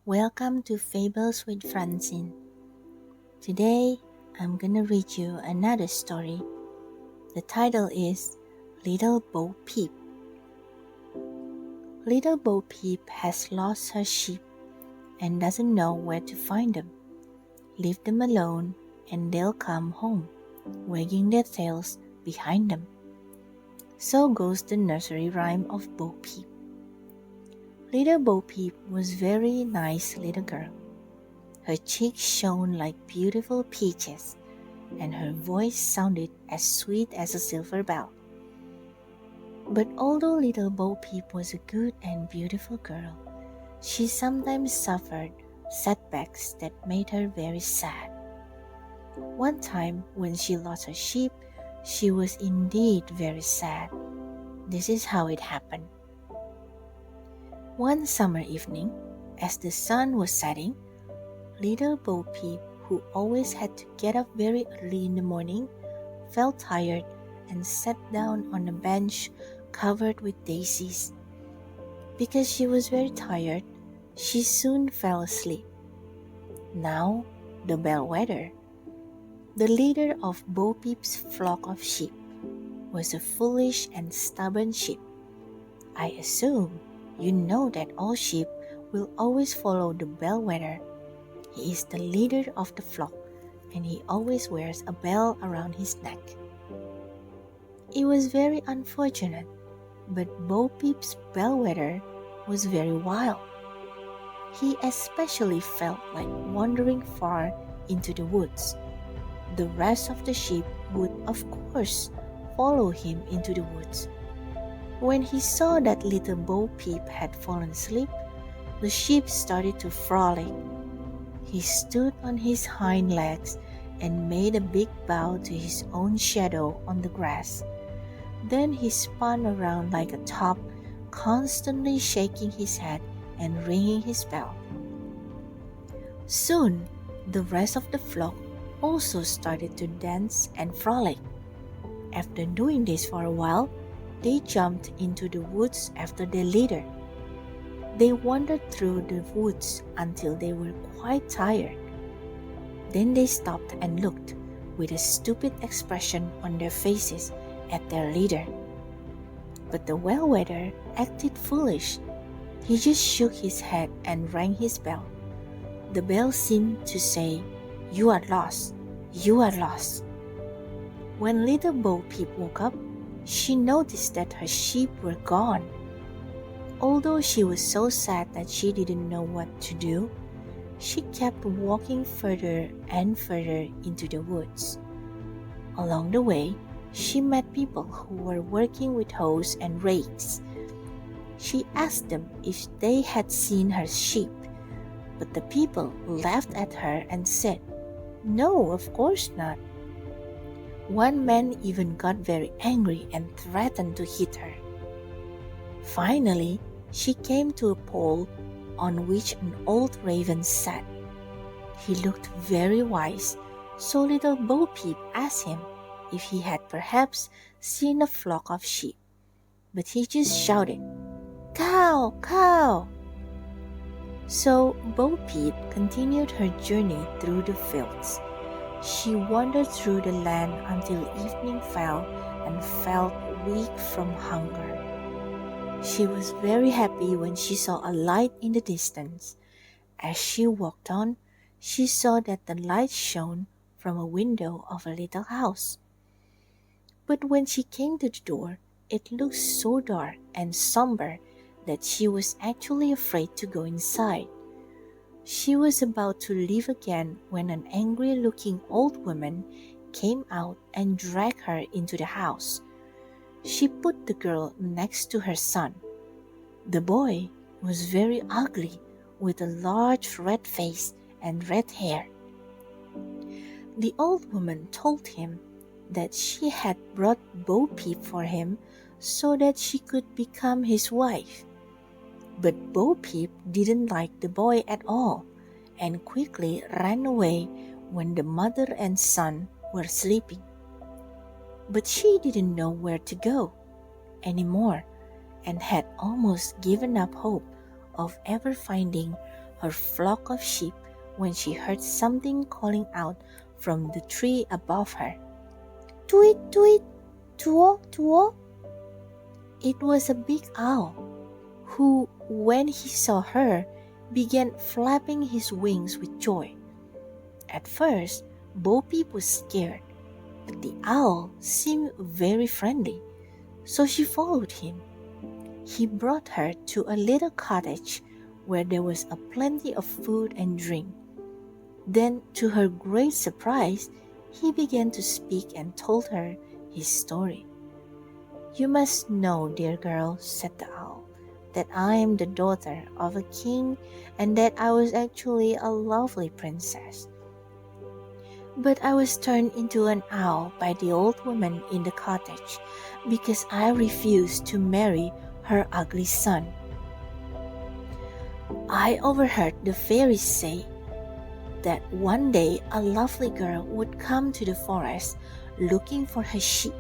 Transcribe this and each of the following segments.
Welcome to Fables with Francine. Today, I'm gonna read you another story. The title is Little Bo-Peep. Little Bo-Peep has lost her sheep and doesn't know where to find them. Leave them alone and they'll come home, wagging their tails behind them. So goes the nursery rhyme of Bo-Peep. Little Bo-Peep was very nice little girl. Her cheeks shone like beautiful peaches, and her voice sounded as sweet as a silver bell. But although little Bo-Peep was a good and beautiful girl, she sometimes suffered setbacks that made her very sad. One time when she lost her sheep, she was indeed very sad. This is how it happened. One summer evening, as the sun was setting, little Bo-Peep, who always had to get up very early in the morning, felt tired and sat down on a bench covered with daisies. Because she was very tired, she soon fell asleep. Now, the bellwether, the leader of Bo-Peep's flock of sheep, was a foolish and stubborn sheep. I assume you know that all sheep will always follow the bellwether. He is the leader of the flock, and he always wears a bell around his neck. It was very unfortunate, but Bo-Peep's bellwether was very wild. He especially felt like wandering far into the woods. The rest of the sheep would, of course, follow him into the woods. When he saw that little Bo-Peep had fallen asleep, the sheep started to frolic. He stood on his hind legs and made a big bow to his own shadow on the grass. Then he spun around like a top, constantly shaking his head and ringing his bell. Soon, the rest of the flock also started to dance and frolic. After doing this for a while, they jumped into the woods after their leader. They wandered through the woods until they were quite tired. Then they stopped and looked, with a stupid expression on their faces, at their leader. But the bellwether acted foolish. He just shook his head and rang his bell. The bell seemed to say, "You are lost, you are lost." When little Bo-Peep woke up, she noticed that her sheep were gone. Although she was so sad that she didn't know what to do, she kept walking further and further into the woods. Along the way, she met people who were working with hoes and rakes. She asked them if they had seen her sheep, but the people laughed at her and said, "No, of course not." One man even got very angry and threatened to hit her. Finally, she came to a pole on which an old raven sat. He looked very wise, so little Bo-Peep asked him if he had perhaps seen a flock of sheep. But he just shouted, "Cow, cow!" So Bo-Peep continued her journey through the fields. She wandered through the land until evening fell and felt weak from hunger. She was very happy when she saw a light in the distance. As she walked on, she saw that the light shone from a window of a little house. But when she came to the door, it looked so dark and somber that she was actually afraid to go inside. She was about to leave again when an angry-looking old woman came out and dragged her into the house. She put the girl next to her son. The boy was very ugly, with a large red face and red hair. The old woman told him that she had brought Bo-Peep for him so that she could become his wife. But Bo-Peep didn't like the boy at all and quickly ran away when the mother and son were sleeping. But she didn't know where to go anymore and had almost given up hope of ever finding her flock of sheep when she heard something calling out from the tree above her. Tweet, tweet, tuo, tuo. It was a big owl, who, when he saw her, began flapping his wings with joy. At first, Bo-Peep was scared, but the owl seemed very friendly, so she followed him. He brought her to a little cottage where there was a plenty of food and drink. Then, to her great surprise, he began to speak and told her his story. You must know, dear girl, said the owl, that I am the daughter of a king and that I was actually a lovely princess. But I was turned into an owl by the old woman in the cottage because I refused to marry her ugly son. I overheard the fairies say that one day a lovely girl would come to the forest looking for her sheep.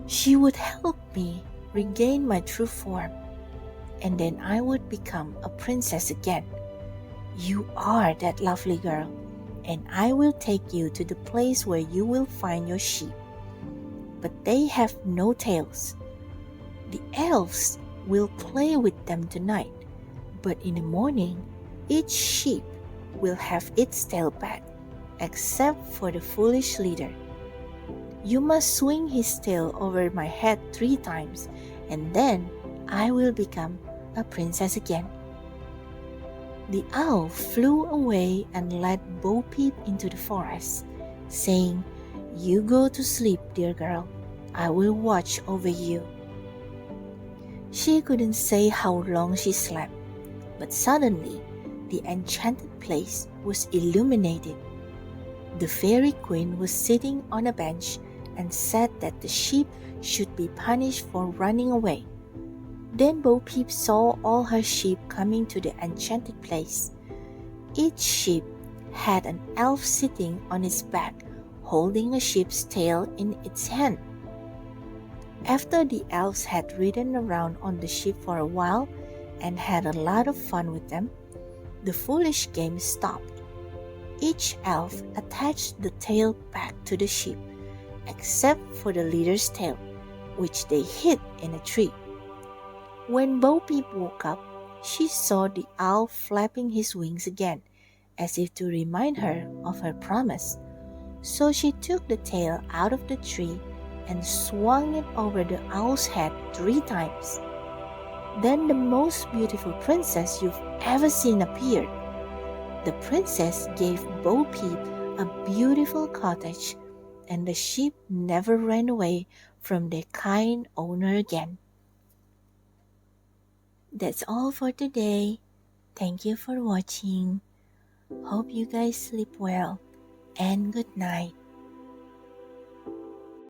She would help me regain my true form, and then I would become a princess again. You are that lovely girl, and I will take you to the place where you will find your sheep. But they have no tails. The elves will play with them tonight, but in the morning, each sheep will have its tail back, except for the foolish leader. You must swing his tail over my head 3 times, and then I will become a princess again. The owl flew away and led Bo-Peep into the forest, saying, You go to sleep, dear girl. I will watch over you. She couldn't say how long she slept, but suddenly the enchanted place was illuminated. The fairy queen was sitting on a bench and said that the sheep should be punished for running away. Then Bo-Peep saw all her sheep coming to the enchanted place. Each sheep had an elf sitting on its back, holding a sheep's tail in its hand. After the elves had ridden around on the sheep for a while and had a lot of fun with them, the foolish game stopped. Each elf attached the tail back to the sheep, except for the leader's tail, which they hid in a tree. When Bo-Peep woke up, she saw the owl flapping his wings again, as if to remind her of her promise. So she took the tail out of the tree and swung it over the owl's head 3 times. Then the most beautiful princess you've ever seen appeared. The princess gave Bo-Peep a beautiful cottage, and the sheep never ran away from their kind owner again. That's all for today. Thank you for watching. Hope you guys sleep well, and good night.